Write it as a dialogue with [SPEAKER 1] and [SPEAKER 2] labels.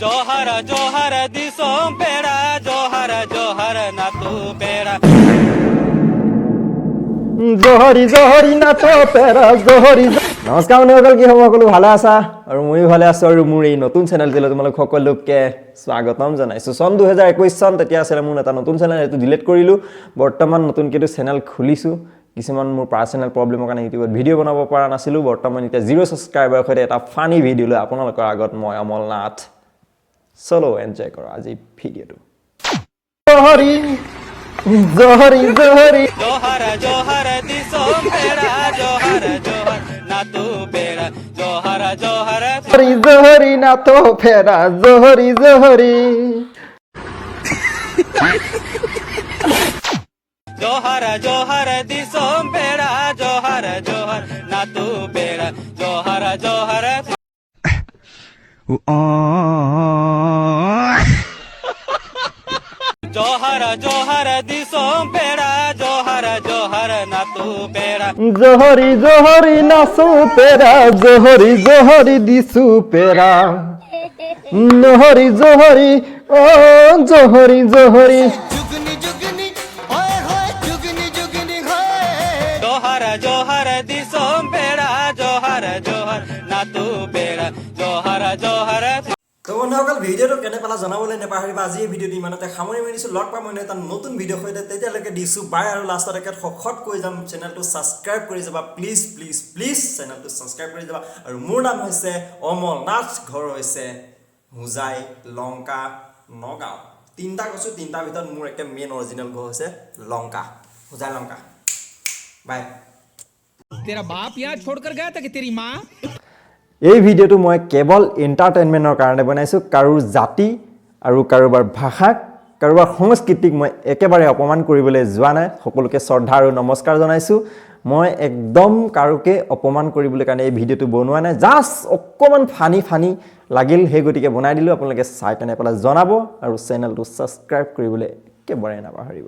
[SPEAKER 1] जोहर जोहर दिसों पेड़ा जोहर जोहर ना तू पेड़ा
[SPEAKER 2] জহৰি জহৰি নাট পেৰা জহৰি নমস্কাৰ বন্ধুসকল কি খবৰ সকলো ভালে আছা আৰু ময়ো ভালে আছো আৰু মোৰ এই নতুন চেনেলটোলৈ তোমালোক সকলোকে স্বাগতম জনাইছো চন 2021 চন তেতিয়া আছিল মোৰ এটা নতুন চেনেল এটো ডিলিট কৰিলো বৰ্তমান নতুনকৈ চেনেল খুলিছো কিছুমান মোৰ পাৰ্সোনাল প্ৰবলেমৰ কাৰণে ইউটিউবত ভিডিও বনাব পৰা নাছিলো বৰ্তমান এতিয়া 0 সাবস্ক্ৰাইবাৰ সৈতে এটা ফানি ভিডিও লৈ আপোনালোকৰ আগত মই অমলনাথ চলো এনজয় কৰা আজি ভিডিওটো জহৰি জহৰি জহৰি
[SPEAKER 1] जोहर जोहर दिसों पेड़ा जोहर जोहर ना तू पेड़ा जोहर जोहर
[SPEAKER 2] জহৰি জহৰি নাট পেৰা জহৰি জহৰি
[SPEAKER 1] जोहर जोहर दिसों पेड़ा जोहर जोहर ना तू पेड़ा जोहर जोहर जोहर जोहर दिसों पेड़ा जोहर जोहर ना तू पेड़ा
[SPEAKER 2] জহৰি জহৰি নাচো পেৰা জহৰি জহৰি দিছো পেৰা নহৰি জহৰি ও জহৰি জহৰি
[SPEAKER 3] जुगनी जुगनी होए होए जुगनी जुगनी होए
[SPEAKER 1] जोहर जोहर दिसों पेड़ा जोहर जोहर ना तू पेड़ा जोहर जोहर
[SPEAKER 2] তো বন্ধুসকল ভিডিওটো কেনে পালা জনাবলৈ নেপাহৰিবা আজি এই ভিডিওটো ইমানতে সামৰি মাৰিছো লগ পাম মই এটা নতুন ভিডিও সৈতে তেতিয়ালৈকে দিছো বাই আৰু লাষ্টত একে খখত কৈ যাম চেনেলটো সাবস্ক্ৰাইব কৰি যাবা প্লিজ প্লিজ প্লিজ চেনেলটো সাবস্ক্ৰাইব কৰি যাবা আৰু মোৰ নাম হৈছে অমলনাথ ঘৰ হৈছে হুজাই লংকা নগাঁও তিনটা কৈছো তিনটা ভিতৰত মোৰ একে মেইন অৰিজিনেল ঘৰ হৈছে লংকা হুজাই লংকা বাই
[SPEAKER 4] तेरा बाप यहाँ छोड़कर गया था कि तेरी माँ
[SPEAKER 2] এই ভিডিওটো মই কেৱল এন্টাৰটেইনমেন্টৰ কাৰণে বনাইছো কাৰো জাতি আৰু কাৰোবাৰ ভাষাক কাৰোবাৰ সংস্কৃতিক মই একেবাৰে অপমান কৰিবলৈ যোৱা নাই সকলোকে শ্ৰদ্ধা আৰু নমস্কাৰ জনাইছো মই একদম কাৰোকে অপমান কৰিবলৈ কাৰণে এই ভিডিওটো বনোৱা নাই জাস্ট অকমান ফানি লাগিল হে গতিকে বনাই দিলো আপোনালোকে চাই কেনে পেলা জনাব আৰু চেনেলটো সাবস্ক্ৰাইব কৰিবলৈ একেবাৰে নাপাহৰিব